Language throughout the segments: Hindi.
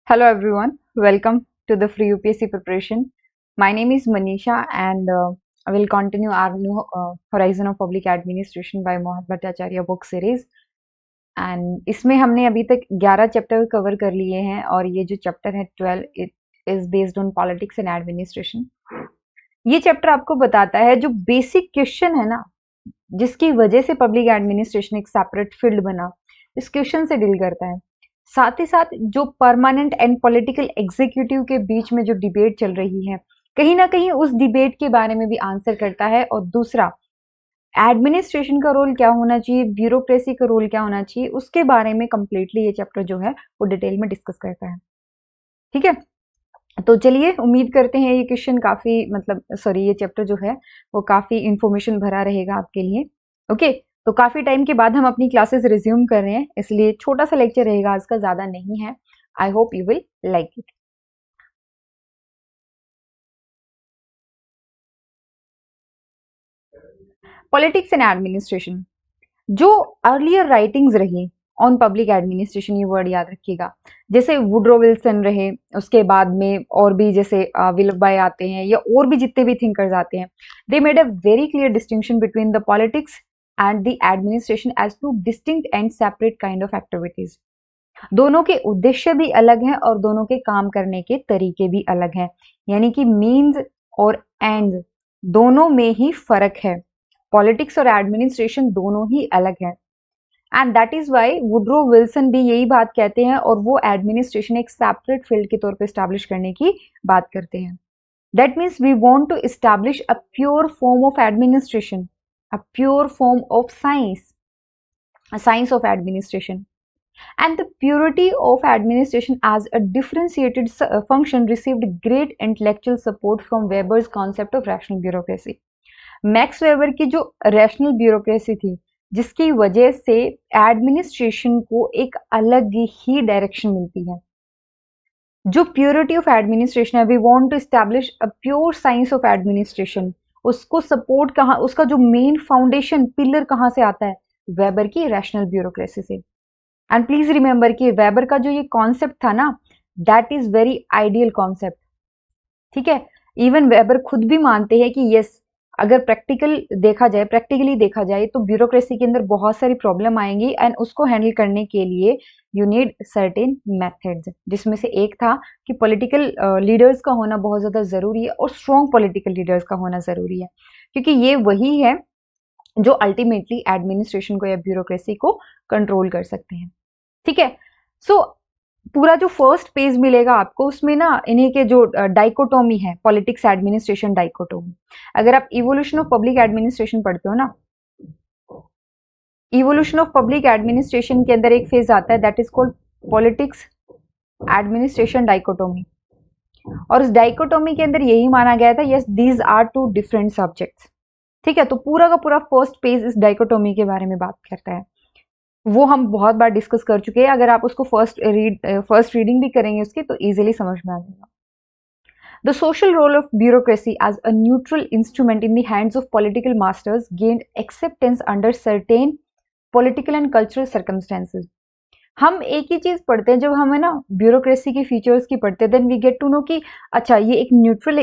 Hello everyone, welcome to the free UPSC preparation. My name is Manisha and I will continue our new Horizon of Public Administration by Mohan Bhattacharya book series. And इसमें हमने अभी तक 11 चैप्टर कवर कर लिए हैं और ये जो चैप्टर है 12 it is based on politics and administration. ये चैप्टर आपको बताता है जो बेसिक क्वेश्चन है ना, जिसकी वजह से पब्लिक एडमिनिस्ट्रेशन एक सेपरेट फील्ड बना, इस क्वेश्चन से डील करता है। साथ ही साथ जो परमानेंट एंड पॉलिटिकल एग्जीक्यूटिव के बीच में जो डिबेट चल रही है, कहीं ना कहीं उस डिबेट के बारे में भी आंसर करता है। और दूसरा, एडमिनिस्ट्रेशन का रोल क्या होना चाहिए, ब्यूरोक्रेसी का रोल क्या होना चाहिए, उसके बारे में कंप्लीटली ये चैप्टर जो है वो डिटेल में डिस्कस करता है। ठीक है, तो चलिए, उम्मीद करते हैं ये क्वेश्चन काफी ये चैप्टर जो है वो काफी इंफॉर्मेशन भरा रहेगा आपके लिए। ओके, तो काफी टाइम के बाद हम अपनी क्लासेस रिज्यूम कर रहे हैं, इसलिए छोटा सा लेक्चर रहेगा आज का, ज्यादा नहीं है। I hope you will like it. Politics and administration, जो अर्लियर राइटिंग्स रही ऑन पब्लिक एडमिनिस्ट्रेशन, ये वर्ड याद रखिएगा। जैसे वुड्रो विल्सन रहे, उसके बाद में और भी जैसे विल्बाय आते हैं, या और भी जितने भी थिंकर्स आते हैं, they made a very clear distinction between the politics and the administration as two distinct and separate kind of activities. दोनों के उद्देश्य भी अलग हैं और दोनों के काम करने के तरीके भी अलग हैं, यानी कि मीन्स और एंड दोनों में ही फर्क है। पॉलिटिक्स और एडमिनिस्ट्रेशन दोनों ही अलग है, and that is why Woodrow Wilson भी यही बात कहते हैं, और वो एडमिनिस्ट्रेशन एक सेपरेट फील्ड के तौर पे एस्टैब्लिश करने की बात करते हैं। That means we want to establish a pure form of administration, a pure form of science, a science of administration, and the purity of administration as a differentiated function received great intellectual support from Weber's concept of rational bureaucracy. Max weber की जो रैशनल ब्यूरोक्रेसी थी, जिसकी वजह से एडमिनिस्ट्रेशन को एक अलग ही डायरेक्शन मिलती है। जो प्योरिटी ऑफ एडमिनिस्ट्रेशन है, we want to establish a pure science of administration, उसको सपोर्ट कहाँ, उसका जो मेन फाउंडेशन पिलर कहाँ से आता है, वेबर की रैशनल ब्यूरोक्रेसी से। एंड प्लीज रिमेंबर कि वेबर का जो ये कॉन्सेप्ट था ना, that is very ideal concept. ठीक है, इवन वेबर खुद भी मानते हैं कि यस, अगर प्रैक्टिकली देखा जाए तो ब्यूरोक्रेसी के अंदर बहुत सारी प्रॉब्लम आएंगी, एंड उसको हैंडल करने के लिए यू नीड सर्टेन मेथड्स, जिसमें से एक था कि पॉलिटिकल लीडर्स का होना बहुत ज्यादा जरूरी है, और स्ट्रॉन्ग पॉलिटिकल लीडर्स का होना जरूरी है, क्योंकि ये वही है जो अल्टीमेटली एडमिनिस्ट्रेशन को या ब्यूरोक्रेसी को कंट्रोल कर सकते हैं। ठीक है, सो पूरा जो फर्स्ट पेज मिलेगा आपको, उसमें ना इन्हीं के जो डाइकोटोमी है, पॉलिटिक्स एडमिनिस्ट्रेशन डाइकोटोमी। अगर आप इवोल्यूशन ऑफ पब्लिक एडमिनिस्ट्रेशन पढ़ते हो ना, इवोल्यूशन ऑफ पब्लिक एडमिनिस्ट्रेशन के अंदर एक फेज आता है that is called politics administration dichotomy, और उस डाइकोटोमी के अंदर यही माना गया था, yes these are two different subjects. ठीक है, तो पूरा का पूरा फर्स्ट पेज इस डाइकोटोमी के बारे में बात करता है। वो हम बहुत बार डिस्कस कर चुके हैं, अगर आप उसको फर्स्ट रीडिंग भी करेंगे उसकी, तो इजीली समझ में आ जाएगा। The social role of bureaucracy as a neutral instrument in the hands of political masters gained acceptance under certain political and cultural circumstances. हम एक ही चीज पढ़ते हैं, जब हमें ना ब्यूरोक्रेसी के फीचर्स की पढ़ते हैं, then we get to know कि अच्छा, ये एक न्यूट्रल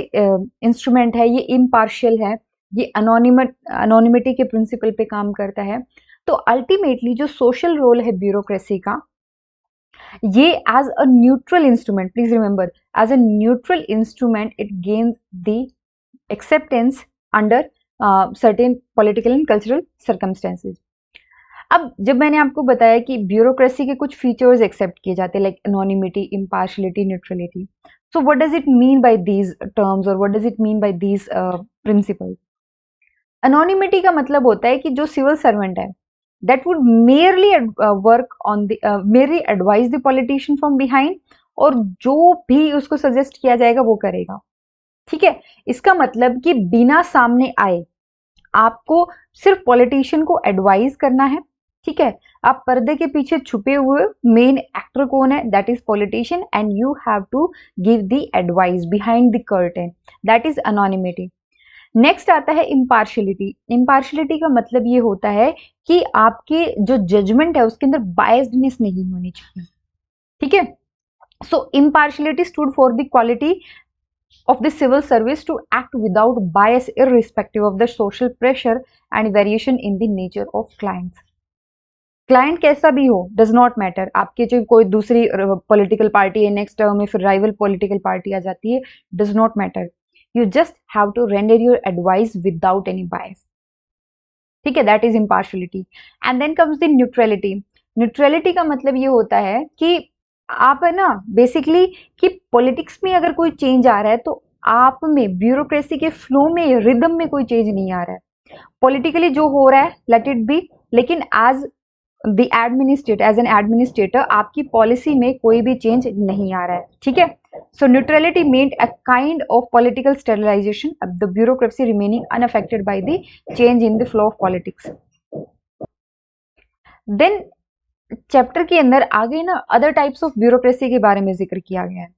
इंस्ट्रूमेंट है, ये इम्पार्शियल है, ये अनोनिमिटी के प्रिंसिपल पे काम करता है। तो अल्टीमेटली जो सोशल रोल है ब्यूरोक्रेसी का, ये as a neutral instrument, please remember, as a neutral instrument it gains the acceptance under certain political and cultural circumstances. अब जब मैंने आपको बताया कि ब्यूरोक्रेसी के कुछ फीचर्स एक्सेप्ट किए जाते हैं, like anonymity, impartiality, neutrality, so what does it mean by these terms, और what does it mean by these principles? Anonymity का मतलब होता है कि जो सिविल सर्वेंट है, that would merely work on the merely advise the politician from behind, और जो भी उसको सजेस्ट किया जाएगा वो करेगा। ठीक है, इसका मतलब कि बिना सामने आए आपको सिर्फ पॉलिटिशियन को एडवाइज करना है। ठीक है, आप पर्दे के पीछे छुपे हुए मेन एक्टर कौन है, that is politician, and you have to give the advice behind the curtain, that is anonymity. Next आता है इम्पार्शियलिटी। इम्पार्शियलिटी का मतलब ये होता है कि आपके जो जजमेंट है उसके अंदर बायस्डनेस नहीं होनी चाहिए। ठीक है, So impartiality stood for the quality of the civil service to act without bias irrespective of the social pressure and variation in the nature of clients. Client कैसा भी हो डज नॉट मैटर, आपके जो कोई दूसरी पॉलिटिकल पार्टी है नेक्स्ट टर्म में, फिर राइवल पॉलिटिकल पार्टी आ जाती है, does not matter, you just have to render your advice without any bias, ठीक है, that is impartiality. And then comes the neutrality. Neutrality का मतलब ये होता है कि आप है ना बेसिकली कि पॉलिटिक्स में अगर कोई चेंज आ रहा है तो आप में ब्यूरोक्रेसी के फ्लो में रिदम में कोई चेंज नहीं आ रहा है, पॉलिटिकली जो हो रहा है लेट इट बी, लेकिन as the administrator, as an administrator आपकी पॉलिसी में कोई भी चेंज नहीं आ रहा है, ठीक है। So neutrality means a kind of political sterilisation of the bureaucracy remaining unaffected by the change in the flow of politics. Then chapter के अंदर आगे ना अदर टाइप्स ऑफ ब्यूरोक्रेसी के बारे में जिक्र किया गया है।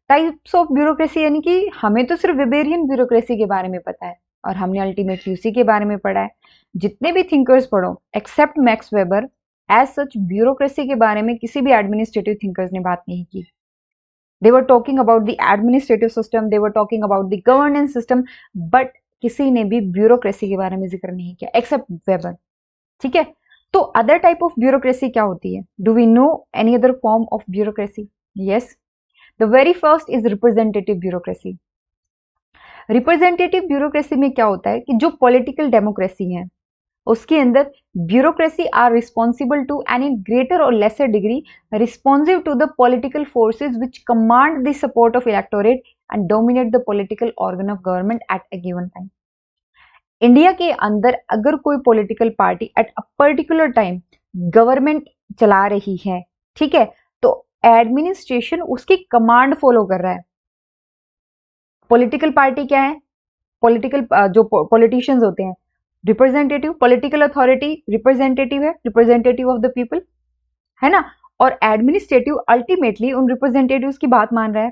टाइप्स ऑफ ब्यूरोक्रेसी यानी कि हमें तो सिर्फ वेबेरियन ब्यूरोक्रेसी के बारे में पता है और हमने अल्टीमेटली उसी के बारे में पढ़ा है। जितने भी थिंकर्स पढ़ो except Max Weber, as such bureaucracy के बारे में किसी भी एडमिनिस्ट्रेटिव थिंकर्स ने बात नहीं की। They were talking about the administrative system, they were talking about the governance system, but किसी ने भी ब्यूरोक्रेसी के बारे में जिक्र नहीं किया एक्सेप्ट वेबर, ठीक है। तो अदर टाइप ऑफ ब्यूरोक्रेसी क्या होती है? Do we know any other form of bureaucracy? Yes, the very first is representative bureaucracy. Representative bureaucracy में क्या होता है कि जो पॉलिटिकल डेमोक्रेसी है उसके अंदर bureaucracy are responsible to and in greater और lesser degree responsive to the political forces which command the support of electorate and dominate the political organ of government at a given time. India के अंदर अगर कोई political party at a particular time government चला रही है, ठीक है, तो एडमिनिस्ट्रेशन उसकी कमांड फॉलो कर रहा है। पॉलिटिकल पार्टी क्या है? पॉलिटिकल जो पॉलिटिशियंस होते हैं, रिप्रेजेंटेटिव, पॉलिटिकल अथॉरिटी रिप्रेजेंटेटिव है, रिप्रेजेंटेटिव ऑफ द पीपल, है ना, और एडमिनिस्ट्रेटिव अल्टीमेटली उन रिप्रेजेंटेटिव्स की बात मान रहा है।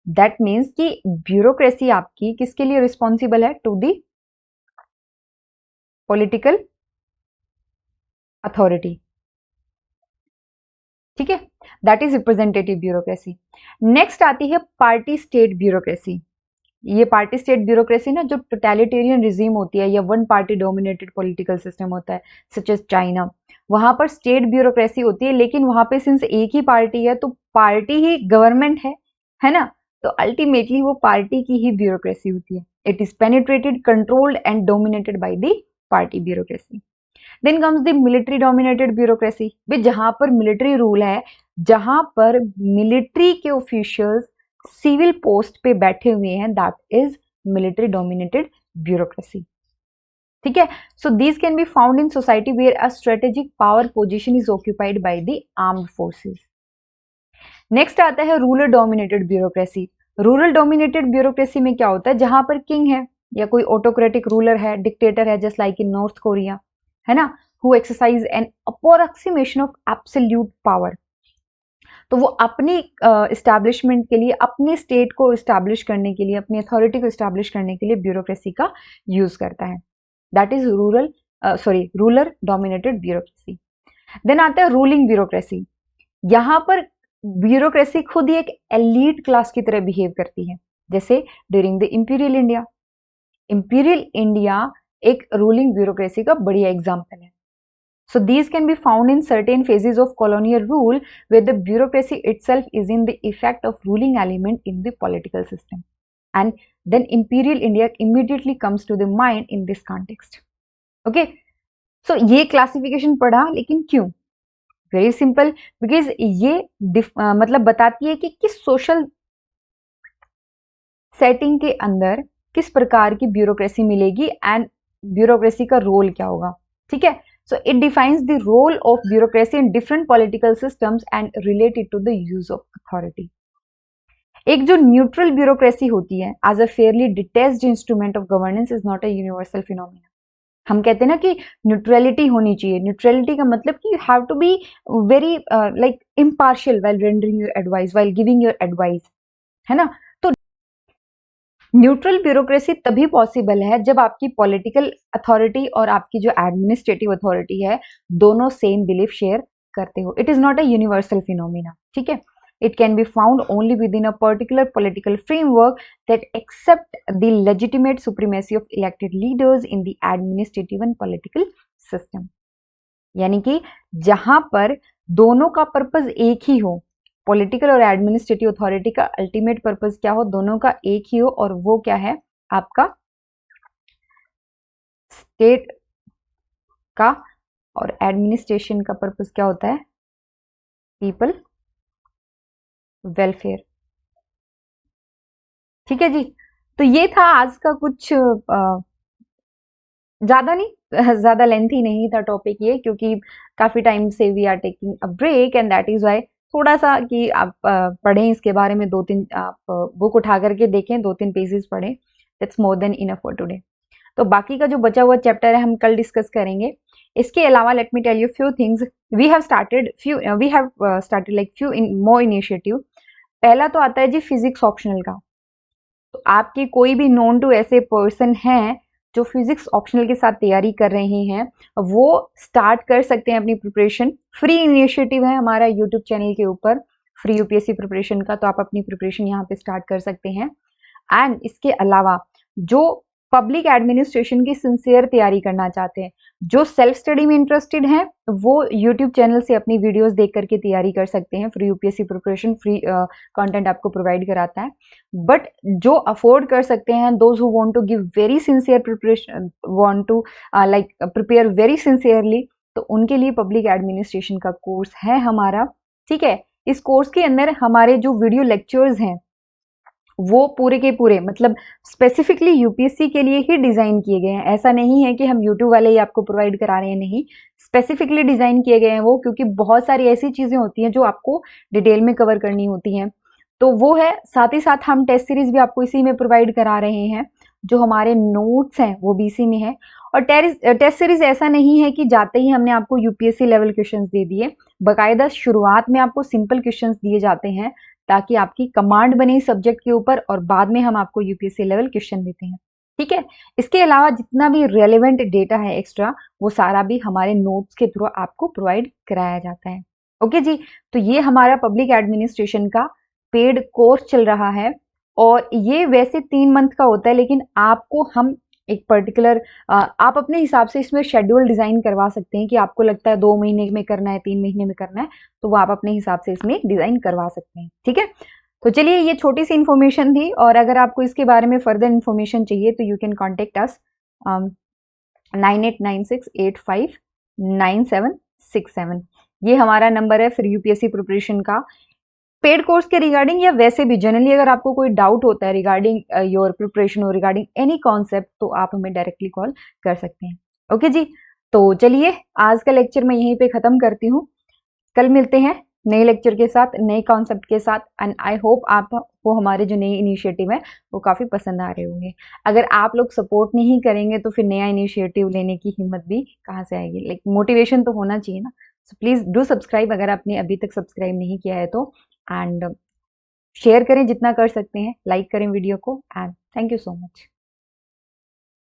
दैट मीन्स कि ब्यूरोक्रेसी आपकी किसके लिए रिस्पॉन्सिबल है? टू दी पॉलिटिकल अथॉरिटी, ठीक है, that is representative bureaucracy. Next आती है पार्टी स्टेट ब्यूरोक्रेसी। ये पार्टी स्टेट ब्यूरोक्रेसी ना जो टोटलिटेरियन रिजीम होती है या one party dominated political system होता है सच एज चाइना, वहां पर स्टेट ब्यूरोक्रेसी होती है, लेकिन वहां पे सिंस एक ही पार्टी है तो पार्टी ही गवर्नमेंट है ना, तो अल्टीमेटली वो पार्टी की ही ब्यूरोक्रेसी होती है। It is penetrated, controlled and dominated by the party bureaucracy. Then comes the military dominated bureaucracy, जहां पर मिलिट्री रूल है, जहां पर मिलिट्री के ऑफिशियल्स सिविल पोस्ट पे बैठे हुए हैं, that is military dominated bureaucracy, ठीक है। So these can be found in society where a strategic power position is occupied by the armed forces. Next आता है rural dominated bureaucracy. Rural dominated bureaucracy में क्या होता है? जहां पर किंग है या कोई ऑटोक्रेटिक रूलर है, डिक्टेटर है, just like in North Korea, है ना, who exercise an approximation of absolute power, तो वो अपनी इस्टेब्लिशमेंट के लिए, अपने स्टेट को इस्टेब्लिश करने के लिए, अपनी अथॉरिटी को इस्टेब्लिश करने के लिए ब्यूरोक्रेसी का यूज करता है। That is rural dominated bureaucracy. Then आता है रूलिंग ब्यूरोक्रेसी। यहां पर ब्यूरोक्रेसी खुद ही एक एलीट क्लास की तरह बिहेव करती है, जैसे during the imperial India. Imperial India एक रूलिंग ब्यूरोक्रेसी का बढ़िया एग्जाम्पल है। So these can be found in certain phases of colonial rule where the bureaucracy itself is in the effect of ruling element in the political system. And then imperial India immediately comes to the mind in this context. Okay. So ये classification पढ़ा, लेकिन क्यों? Very simple, because ये मतलब बताती है कि किस social setting के अंदर किस प्रकार की ब्यूरोक्रेसी मिलेगी एंड ब्यूरोक्रेसी का रोल क्या होगा, ठीक है। So it defines the role of bureaucracy in different political systems and related to the use of authority. एक जो न्यूट्रल ब्यूरोक्रेसी होती है as a fairly detached instrument of governance is not a universal phenomena. हम कहते हैं ना कि न्यूट्रलिटी होनी चाहिए। न्यूट्रलिटी का मतलब कि you have to be very like impartial while rendering your advice, while giving your advice, है ना। तो न्यूट्रल ब्यूरोक्रेसी तभी पॉसिबल है जब आपकी पॉलिटिकल अथॉरिटी और आपकी जो एडमिनिस्ट्रेटिव अथॉरिटी है दोनों सेम बिलीफ शेयर करते हो। It is not a universal phenomena, ठीक है। It can be found only within a particular political framework that accept the legitimate supremacy of elected leaders in the administrative and political system. यानी कि जहां पर दोनों का पर्पस एक ही हो, पॉलिटिकल और एडमिनिस्ट्रेटिव अथॉरिटी का अल्टीमेट पर्पस क्या हो, दोनों का एक ही हो, और वो क्या है आपका स्टेट का, और एडमिनिस्ट्रेशन का पर्पस क्या होता है, पीपल वेलफेयर। ठीक है जी। तो ये था आज का कुछ ज्यादा नहीं, ज्यादा लेंथी नहीं था टॉपिक ये, क्योंकि काफी टाइम से we are taking a break and that is why थोड़ा सा कि आप पढ़ें इसके बारे में, 2-3 आप बुक उठा करके देखें, 2-3 पेजेस पढ़ें, that's more than enough for today. तो बाकी का जो बचा हुआ चैप्टर है हम कल डिस्कस करेंगे। इसके अलावा let me tell you few things, we have started like few in more initiative. पहला तो आता है जी फिजिक्स ऑप्शनल का। तो आपके कोई भी नोन टू ऐसे पर्सन हैं जो फिजिक्स ऑप्शनल के साथ तैयारी कर रहे हैं, वो स्टार्ट कर सकते हैं अपनी प्रिपरेशन। फ्री इनिशिएटिव है हमारा यूट्यूब चैनल के ऊपर फ्री यूपीएससी प्रिपरेशन का, तो आप अपनी प्रिपरेशन यहाँ पे स्टार्ट कर सकते हैं। एंड इसके अलावा जो पब्लिक एडमिनिस्ट्रेशन की सिंसियर तैयारी करना चाहते हैं, जो सेल्फ स्टडी में इंटरेस्टेड हैं, वो यूट्यूब चैनल से अपनी वीडियोस देख करके तैयारी कर सकते हैं। Free UPSC preparation free content आपको प्रोवाइड कराता है। बट जो अफोर्ड कर सकते हैं, those who want to give very sincere preparation, want to like prepare very sincerely, तो उनके लिए पब्लिक एडमिनिस्ट्रेशन का कोर्स है हमारा। ठीक है, इस कोर्स के अंदर हमारे जो वीडियो लेक्चर्स हैं वो पूरे के पूरे मतलब स्पेसिफिकली यूपीएससी के लिए ही डिजाइन किए गए हैं। ऐसा नहीं है कि हम यूट्यूब वाले ही आपको प्रोवाइड करा रहे हैं, नहीं, स्पेसिफिकली डिजाइन किए गए हैं वो, क्योंकि बहुत सारी ऐसी चीजें होती हैं जो आपको डिटेल में कवर करनी होती हैं। तो वो है, साथ ही साथ हम टेस्ट सीरीज भी आपको इसी में प्रोवाइड करा रहे हैं। जो हमारे नोट्स हैं वो भी इसी में है। और टेस्ट सीरीज ऐसा नहीं है कि जाते ही हमने आपको यूपीएससी लेवल क्वेश्चंस दे दिए, बकायदा शुरुआत में आपको सिंपल क्वेश्चंस दिए जाते हैं ताकि आपकी कमांड बने सब्जेक्ट के ऊपर, और बाद में हम आपको यूपीएससी लेवल क्वेश्चन देते हैं। ठीक है, इसके अलावा जितना भी रेलेवेंट डेटा है एक्स्ट्रा, वो सारा भी हमारे नोट्स के थ्रू आपको प्रोवाइड कराया जाता है। ओके जी, तो ये हमारा पब्लिक एडमिनिस्ट्रेशन का पेड कोर्स चल रहा है, और ये वैसे 3 मंथ का होता है, लेकिन आपको हम एक पर्टिकुलर आप अपने हिसाब से इसमें शेड्यूल डिजाइन करवा सकते हैं कि आपको लगता है 2 महीने में करना है, 3 महीने में करना है, तो वो आप अपने हिसाब से इसमें डिजाइन करवा सकते हैं। ठीक है, तो चलिए ये छोटी सी इन्फॉर्मेशन थी, और अगर आपको इसके बारे में फर्दर इन्फॉर्मेशन चाहिए तो यू कैन कॉन्टेक्ट अस 9896859767। ये हमारा नंबर है फ्री यूपीएससी प्रिपरेशन का, पेड कोर्स के रिगार्डिंग या वैसे भी जनरली अगर आपको कोई डाउट होता है रिगार्डिंग योर प्रिपरेशन और रिगार्डिंग एनी कॉन्सेप्ट, तो आप हमें डायरेक्टली कॉल कर सकते हैं। ओके जी, तो चलिए आज का लेक्चर मैं यहीं पे खत्म करती हूँ। कल मिलते हैं नए लेक्चर के साथ, नए कॉन्सेप्ट के साथ, एंड आई होप आपको हमारे जो नए इनिशिएटिव है वो काफ़ी पसंद आ रहे होंगे। अगर आप लोग सपोर्ट नहीं करेंगे तो फिर नया इनिशिएटिव लेने की हिम्मत भी कहाँ से आएगी, लाइक मोटिवेशन तो होना चाहिए ना। सो प्लीज़ डू सब्सक्राइब अगर आपने अभी तक सब्सक्राइब नहीं किया है तो, एंड शेयर करें जितना कर सकते हैं, लाइक करें वीडियो को, and thank you so much.